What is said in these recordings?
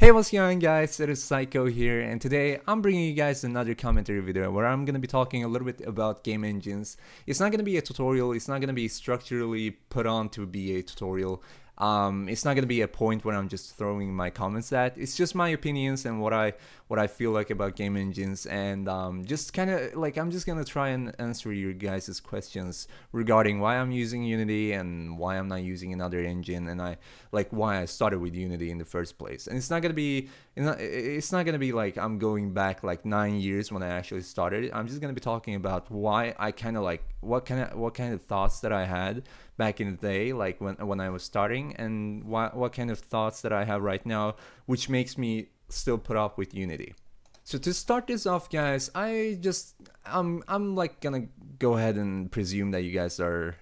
Hey, what's going on, guys? It is Psycho here, and today I'm bringing you guys another commentary video where I'm going to be talking a little bit about game engines. It's not going to be a tutorial, it's not going to be structurally put on to be a tutorial. It's not going to be a point where I'm just throwing my comments at. It's just my opinions and what I feel like about game engines, and just kind of like I'm just gonna try and answer your guys' questions regarding why I'm using Unity and why I'm not using another engine, and why I started with Unity in the first place. And it's not gonna be like I'm going back like 9 years when I actually started. I'm just gonna be talking about why I kind of like what kind of thoughts that I had back in the day, like when I was starting, and what kind of thoughts that I have right now, which makes me still put up with Unity. So to start this off, guys, I'm like gonna go ahead and presume that you guys are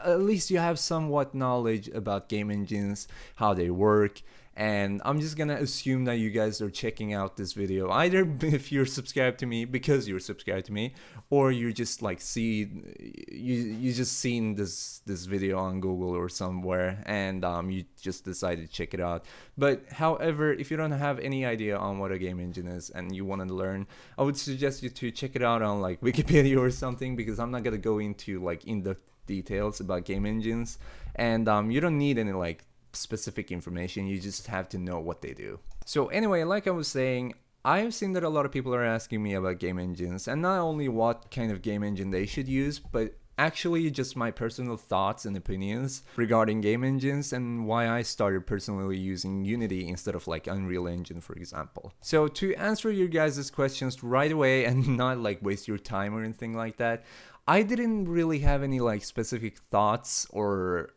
at least you have somewhat knowledge about game engines, how they work, and I'm just gonna assume that you guys are checking out this video either if you're subscribed to me because you're subscribed to me, or you're just like you just seen this video on Google or somewhere, and you just decided to check it out. But however, if you don't have any idea on what a game engine is and you want to learn, I would suggest you to check it out on like Wikipedia or something, because I'm not gonna go into like in-depth details about game engines, and you don't need any like specific information. You just have to know what they do. So anyway, like I was saying, I've seen that a lot of people are asking me about game engines, and not only what kind of game engine they should use, but actually just my personal thoughts and opinions regarding game engines and why I started personally using Unity instead of like Unreal Engine, for example. So to answer your guys' questions right away and not like waste your time or anything like that, I didn't really have any like specific thoughts or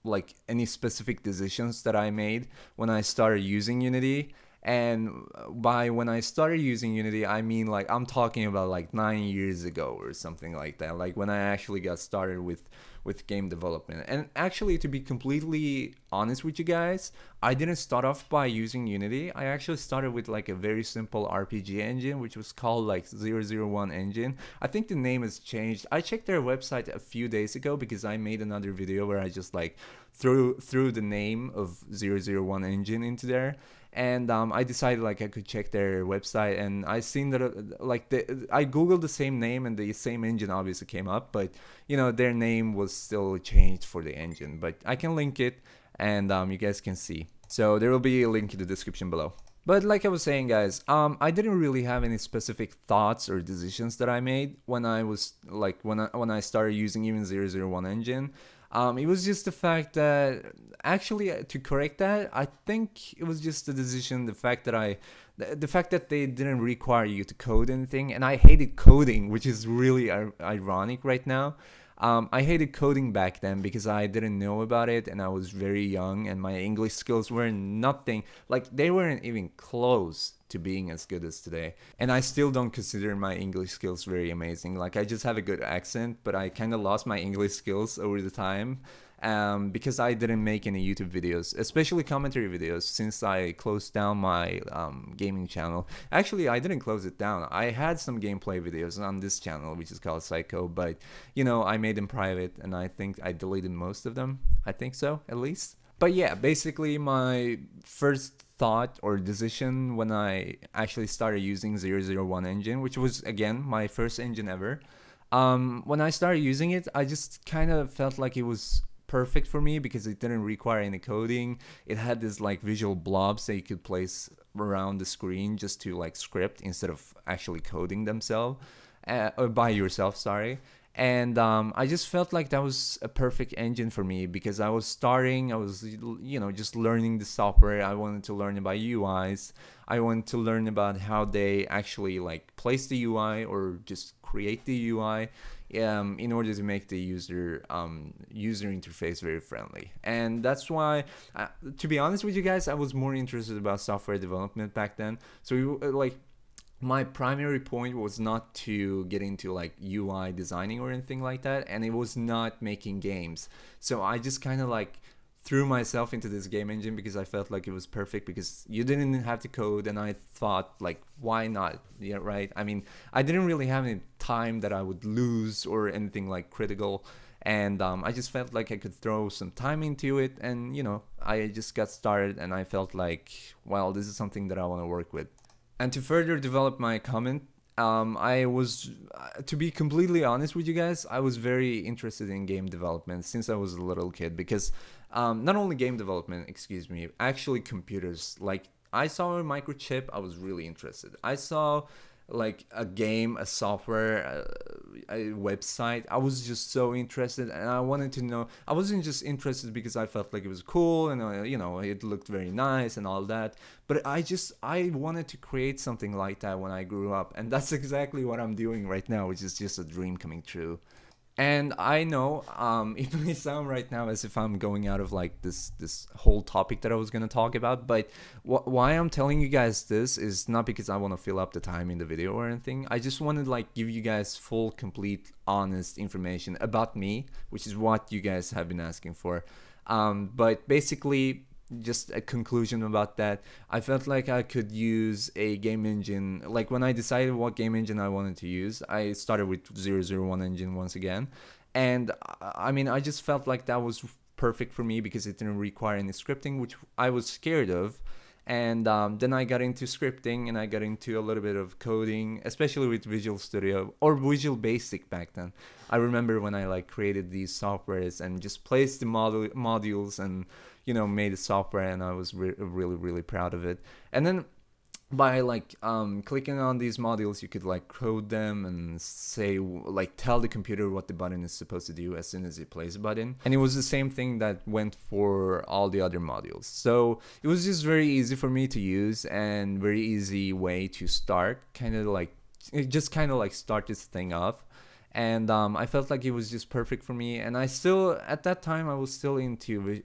like any specific decisions that I made when I started using Unity. And by when I started using Unity, I mean like I'm talking about like 9 years ago or something like that. Like when I actually got started with game development. And actually, to be completely honest with you guys, I didn't start off by using Unity. I actually started with like a very simple RPG engine, which was called like 001 Engine. I think the name has changed. I checked their website a few days ago because I made another video where I just like threw the name of 001 Engine into there, and I decided like I could check their website, and I seen that I googled the same name and the same engine obviously came up, but you know their name was still changed for the engine. But I can link it, and you guys can see. So there will be a link in the description below. But like I was saying, guys, I didn't really have any specific thoughts or decisions that I made when I was like when I started using even 001 Engine. It was just the fact that actually to correct that, I think it was just the decision, the fact that they didn't require you to code anything, and I hated coding, which is really ironic right now. I hated coding back then because I didn't know about it and I was very young and my English skills were nothing, like they weren't even close to being as good as today. And I still don't consider my English skills very amazing. Like I just have a good accent, but I kind of lost my English skills over the time. Because I didn't make any YouTube videos, especially commentary videos, since I closed down my gaming channel. Actually, I didn't close it down. I had some gameplay videos on this channel, which is called Psycho, but you know, I made them private, and I think I deleted most of them. I think so, at least. But yeah, basically my first thought or decision when I actually started using 001 Engine, which was again my first engine ever. When I started using it, I just kind of felt like it was perfect for me because it didn't require any coding. It had this like visual blobs that you could place around the screen just to like script instead of actually coding themselves or by yourself, sorry. And I just felt like that was a perfect engine for me because I was just learning the software. I wanted to learn about UIs. I wanted to learn about how they actually like place the UI or just create the UI in order to make the user interface very friendly. And that's why, to be honest with you guys, I was more interested about software development back then. So my primary point was not to get into like UI designing or anything like that, and it was not making games. So I just kind of like threw myself into this game engine because I felt like it was perfect because you didn't have to code, and I thought like why not? Yeah, right. I mean, I didn't really have any time that I would lose or anything like critical, and I just felt like I could throw some time into it, and I just got started, and I felt like, well, this is something that I want to work with. And to further develop my comment, I was, to be completely honest with you guys, I was very interested in game development since I was a little kid, because not only game development, excuse me, actually computers. Like, I saw a microchip, I was really interested. I saw like a game, a software, a website. I was just so interested, and I wanted to know. I wasn't just interested because I felt like it was cool and it looked very nice and all that. But I wanted to create something like that when I grew up, and that's exactly what I'm doing right now, which is just a dream coming true. And I know it may sound right now as if I'm going out of like this whole topic that I was gonna talk about, but why I'm telling you guys this is not because I want to fill up the time in the video or anything. I just want to like give you guys full, complete, honest information about me, which is what you guys have been asking for. But basically, just a conclusion about that, I felt like I could use a game engine. Like, when I decided what game engine I wanted to use, I started with 001 engine once again, and I mean, I just felt like that was perfect for me because it didn't require any scripting, which I was scared of. And then I got into scripting, and I got into a little bit of coding, especially with Visual Studio or Visual Basic back then. I remember when I like created these softwares and just placed the modules and made the software, and I was really, really proud of it. And then by like clicking on these modules, you could like code them and say, like, tell the computer what the button is supposed to do as soon as it plays a button. And it was the same thing that went for all the other modules. So it was just very easy for me to use, and very easy way to start, kind of like start this thing off. And I felt like it was just perfect for me. And I still, at that time, I was still into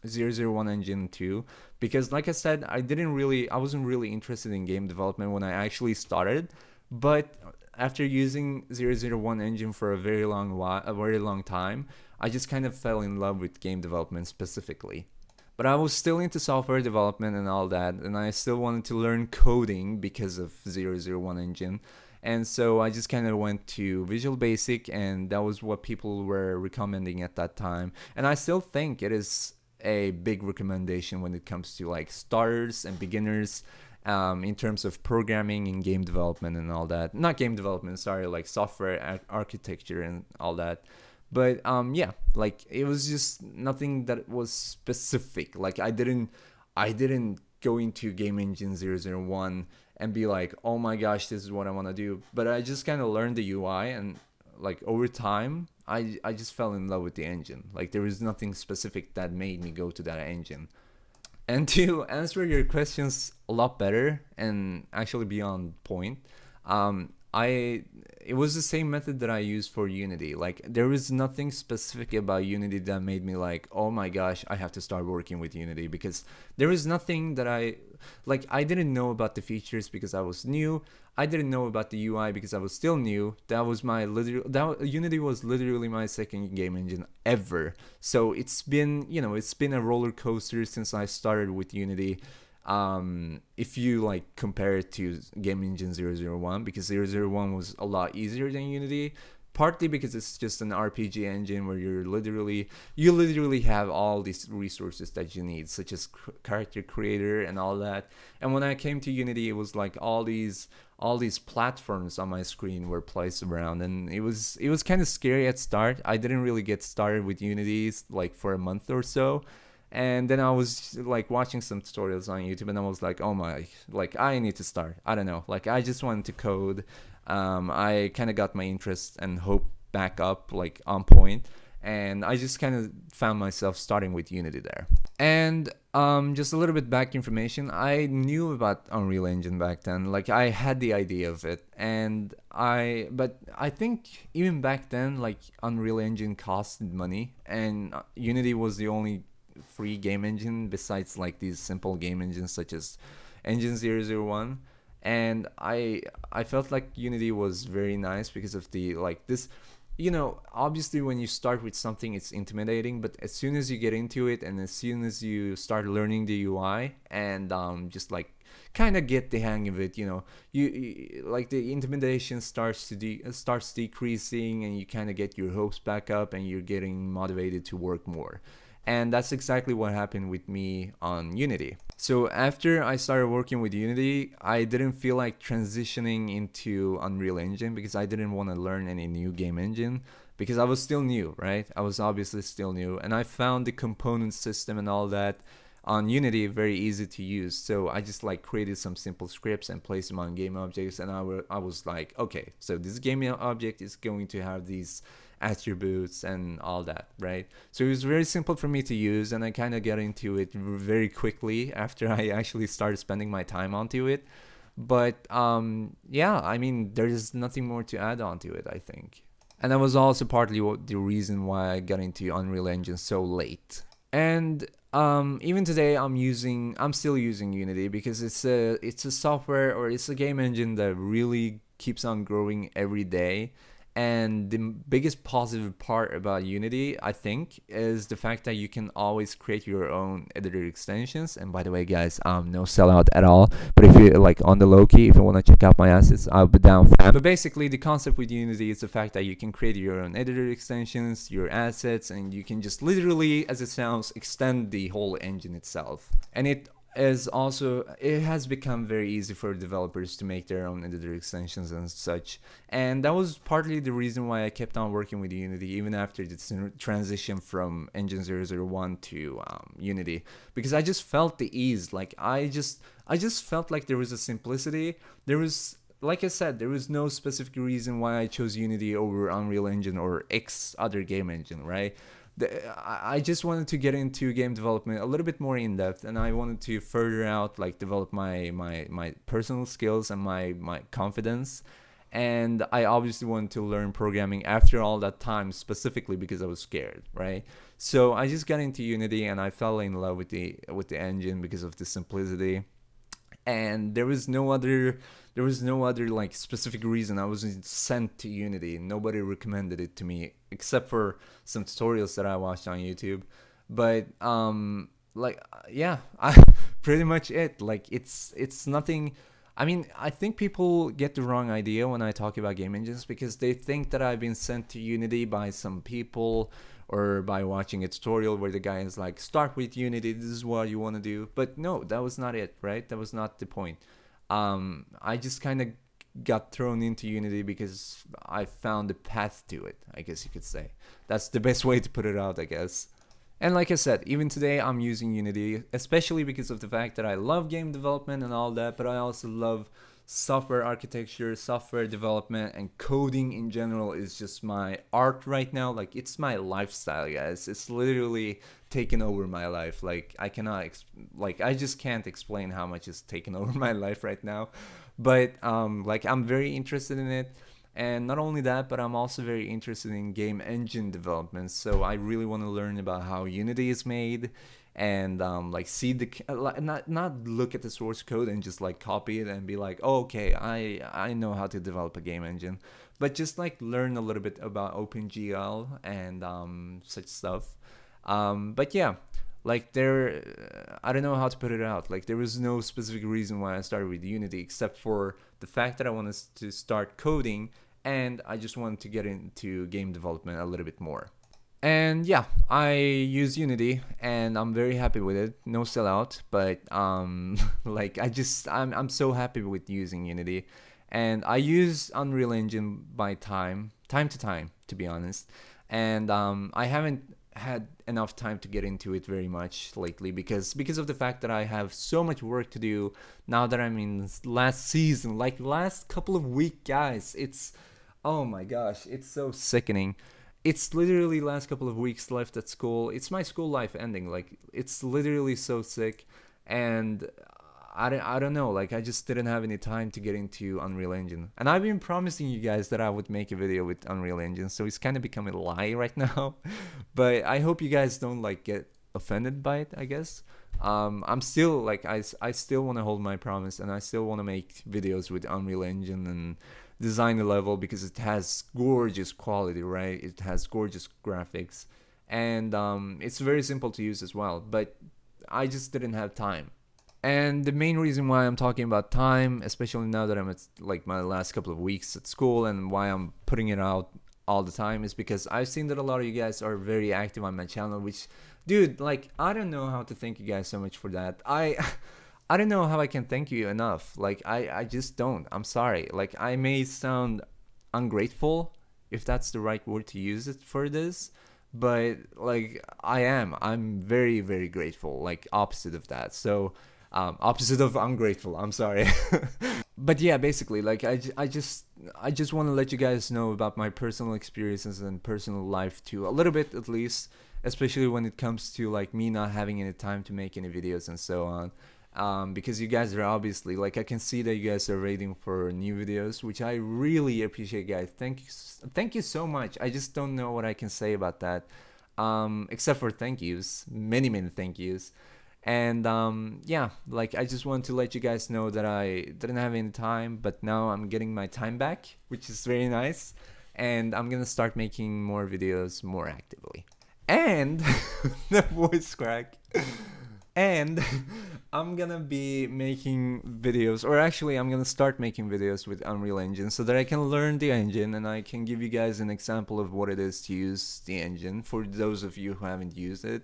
001 engine too, because like I said, I wasn't really interested in game development when I actually started. But after using 001 engine for a very long time, I just kind of fell in love with game development specifically. But I was still into software development and all that, and I still wanted to learn coding because of 001 engine. And so I just kind of went to Visual Basic, and that was what people were recommending at that time. And I still think it is a big recommendation when it comes to like starters and beginners, in terms of programming and game development and all that. Not game development, sorry, like software architecture and all that. But yeah, like, it was just nothing that was specific. Like, I didn't go into Game Engine 001 and be like, oh my gosh, this is what I want to do. But I just kind of learned the UI, and like over time, I just fell in love with the engine. Like, there was nothing specific that made me go to that engine. And to answer your questions a lot better and actually be on point, it was the same method that I used for Unity. Like, there was nothing specific about Unity that made me like, oh my gosh, I have to start working with Unity, because there was nothing that I didn't know about the features because I was new. I didn't know about the UI because I was still new. Unity was literally my second game engine ever. So it's been a roller coaster since I started with Unity. If you like compare it to Game Engine 001, because 001 was a lot easier than Unity, partly because it's just an RPG engine where you literally have all these resources that you need, such as character creator and all that. And when I came to Unity, it was like all these platforms on my screen were placed around, and it was kind of scary at start. I didn't really get started with Unity like for a month or so. And then I was like watching some tutorials on YouTube, and I was like, oh my, like, I need to start. I don't know, like, I just wanted to code. I kind of got my interest and hope back up, like, on point, and I just kind of found myself starting with Unity there. And just a little bit back information, I knew about Unreal Engine back then. Like, I had the idea of it, but I think even back then, like, Unreal Engine costed money, and Unity was the only free game engine besides like these simple game engines such as Engine 001. And I felt like Unity was very nice because of the like this you know, obviously when you start with something, it's intimidating, but as soon as you get into it and as soon as you start learning the UI and just like kind of get the hang of it, you know, like the intimidation starts to starts decreasing, and you kind of get your hopes back up, and you're getting motivated to work more. And that's exactly what happened with me on Unity. So after I started working with Unity, I didn't feel like transitioning into Unreal Engine because I didn't want to learn any new game engine, because I was still new, right? I was obviously still new, and I found the component system and all that on Unity very easy to use. So I just like created some simple scripts and placed them on game objects, and I was like, okay, so this game object is going to have these attributes and all that, right? So it was very simple for me to use, and I kind of got into it very quickly after I actually started spending my time onto it. But yeah, I mean, there's nothing more to add on to it, I think. And that was also partly the reason why I got into Unreal Engine so late. And even today, I'm still using Unity because it's a software, or it's a game engine that really keeps on growing every day. And the biggest positive part about Unity, I think, is the fact that you can always create your own editor extensions. And by the way, guys, no sellout at all. But if you like on the low key, if you want to check out my assets, I'll be down, fam. But basically, the concept with Unity is the fact that you can create your own editor extensions, your assets, and you can just literally, as it sounds, extend the whole engine itself. And it has become very easy for developers to make their own editor extensions and such, and that was partly the reason why I kept on working with Unity even after the transition from Engine 001 to Unity, because I just felt the ease. Like I just felt like there was a simplicity. There was, like I said, there was no specific reason why I chose Unity over Unreal Engine or X other game engine, right? I just wanted to get into game development a little bit more in depth, and I wanted to further out, like develop my personal skills and my confidence. And I obviously wanted to learn programming after all that time, specifically because I was scared, right? So I just got into Unity, and I fell in love with the engine because of the simplicity. And there was no other like specific reason. I was sent to Unity. Nobody recommended it to me except for some tutorials that I watched on YouTube. But like yeah, I pretty much it. Like it's nothing. I mean, I think people get the wrong idea when I talk about game engines, because they think that I've been sent to Unity by some people, or by watching a tutorial where the guy is like, start with Unity, this is what you want to do. But no, that was not it, right? That was not the point. I just kind of got thrown into Unity because I found a path to it, I guess you could say. That's the best way to put it out, I guess. And like I said, even today I'm using Unity, especially because of the fact that I love game development and all that, but I also love software architecture, software development, and coding in general is just my art right now. Like it's my lifestyle, guys. It's literally taken over my life. Like I just can't explain how much it's taken over my life right now. But like I'm very interested in it. And not only that, but I'm also very interested in game engine development. So I really want to learn about how Unity is made, and like see the not look at the source code and just like copy it and be like, oh, okay, I know how to develop a game engine, but just like learn a little bit about OpenGL and such stuff. But yeah, like I don't know how to put it out. Like there was no specific reason why I started with Unity except for the fact that I wanted to start coding, and I just wanted to get into game development a little bit more. And yeah, I use Unity, and I'm very happy with it. No sellout, but like I'm so happy with using Unity, and I use Unreal Engine by time to time, to be honest. And I haven't had enough time to get into it very much lately because of the fact that I have so much work to do now that I'm in last season, like last couple of weeks, guys. It's, oh my gosh, it's so sickening. It's literally last couple of weeks left at school. It's my school life ending. Like it's literally so sick, and I don't know. Like I just didn't have any time to get into Unreal Engine, and I've been promising you guys that I would make a video with Unreal Engine, so it's kind of becoming a lie right now. But I hope you guys don't like get offended by it, I guess. I'm still like I still want to hold my promise, and I still want to make videos with Unreal Engine and design the level because it has gorgeous quality, right? It has gorgeous graphics, and it's very simple to use as well, but I just didn't have time. And the main reason why I'm talking about time, especially now that I'm at like my last couple of weeks at school, and why I'm putting it out all the time, is because I've seen that a lot of you guys are very active on my channel, which, dude, like, I don't know how to thank you guys so much for that. I don't know how I can thank you enough. Like, I just don't. I'm sorry. Like, I may sound ungrateful, if that's the right word to use it for this, but like, I'm very, very grateful, like opposite of that. So opposite of ungrateful, I'm sorry. But yeah, basically, like, I just want to let you guys know about my personal experiences and personal life too, a little bit at least, especially when it comes to like me not having any time to make any videos and so on. Because you guys are obviously, like, I can see that you guys are waiting for new videos, which I really appreciate, guys. Thank you so much. I just don't know what I can say about that, except for thank yous, many thank yous. And yeah, like, I just want to let you guys know that I didn't have any time, but now I'm getting my time back, which is very nice, and I'm gonna start making more videos more actively. And the voice crack. And I'm gonna be making videos, or actually I'm gonna start making videos with Unreal Engine so that I can learn the engine and I can give you guys an example of what it is to use the engine for those of you who haven't used it.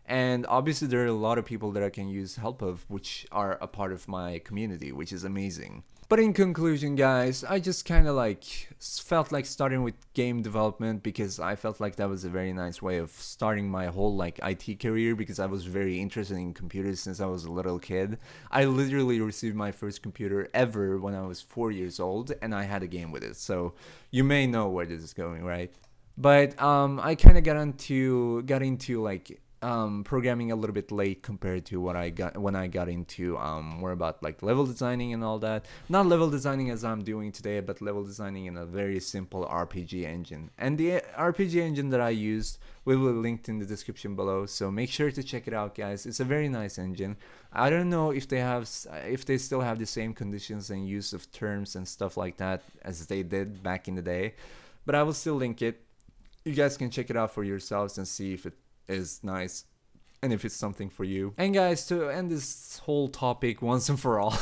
And obviously there are a lot of people that I can use help of, which are a part of my community, which is amazing. But in conclusion, guys, I just kind of like felt like starting with game development because I felt like that was a very nice way of starting my whole like IT career, because I was very interested in computers since I was a little kid. I literally received my first computer ever when I was 4 years old, and I had a game with it. So you may know where this is going, right? But I kind of got into like programming a little bit late compared to what I got when I got into more about like level designing and all that. Not level designing as I'm doing today, but level designing in a very simple RPG engine. And the RPG engine that I used will be linked in the description below, so make sure to check it out, guys. It's a very nice engine. I don't know if they still have the same conditions and use of terms and stuff like that as they did back in the day, but I will still link it. You guys can check it out for yourselves and see if it is nice and if it's something for you. And guys, to end this whole topic once and for all,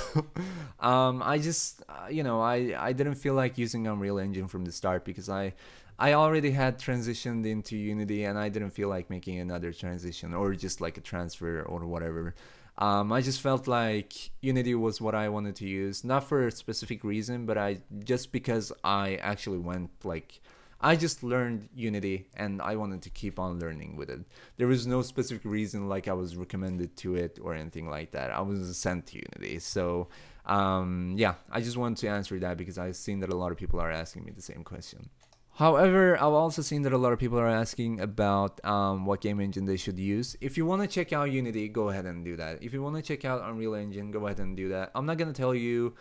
I just I didn't feel like using Unreal Engine from the start because I already had transitioned into Unity, and I didn't feel like making another transition or just like a transfer or whatever. I just felt like Unity was what I wanted to use, not for a specific reason, but just because I actually went like, I just learned Unity and I wanted to keep on learning with it. There was no specific reason like I was recommended to it or anything like that. I was sent to Unity. So yeah, I just wanted to answer that because I've seen that a lot of people are asking me the same question. However, I've also seen that a lot of people are asking about what game engine they should use. If you want to check out Unity, go ahead and do that. If you want to check out Unreal Engine, go ahead and do that. I'm not going to tell you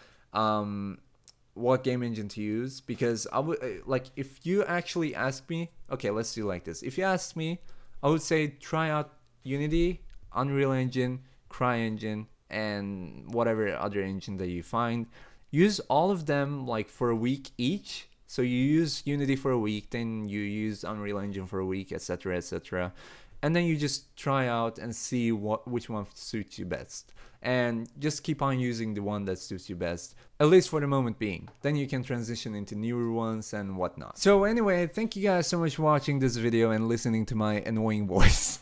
what game engine to use, because I would like, if you actually ask me, okay, let's do like this. If you ask me, I would say try out Unity, Unreal Engine, CryEngine, and whatever other engine that you find. Use all of them like for a week each. So you use Unity for a week, then you use Unreal Engine for a week, etc., etc. And then you just try out and see which one suits you best. And just keep on using the one that suits you best, at least for the moment being. Then you can transition into newer ones and whatnot. So anyway, thank you guys so much for watching this video and listening to my annoying voice.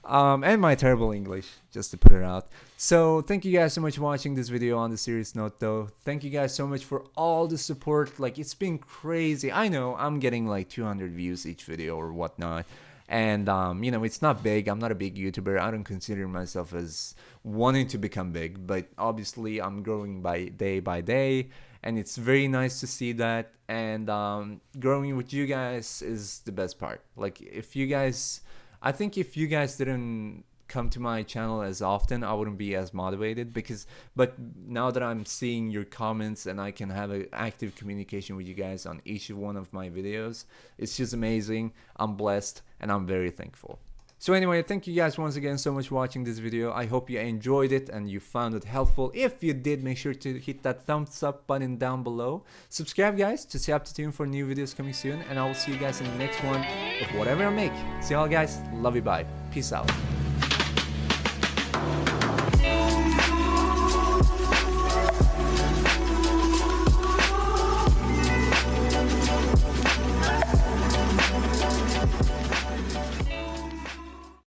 And my terrible English, just to put it out. So thank you guys so much for watching this video. On the serious note though, thank you guys so much for all the support. Like, it's been crazy. I know I'm getting like 200 views each video or whatnot. And you know, it's not big. I'm not a big YouTuber. I don't consider myself as wanting to become big, but obviously I'm growing by day, and it's very nice to see that. And growing with you guys is the best part. Like, I think if you guys didn't come to my channel as often, I wouldn't be as motivated, but now that I'm seeing your comments and I can have an active communication with you guys on each one of my videos, it's just amazing. I'm blessed and I'm very thankful. So anyway, thank you guys once again so much for watching this video. I hope you enjoyed it and you found it helpful. If you did, make sure to hit that thumbs up button down below. Subscribe guys to stay up to tune for new videos coming soon, and I will see you guys in the next one of whatever I make. See y'all guys, love you, bye, peace out.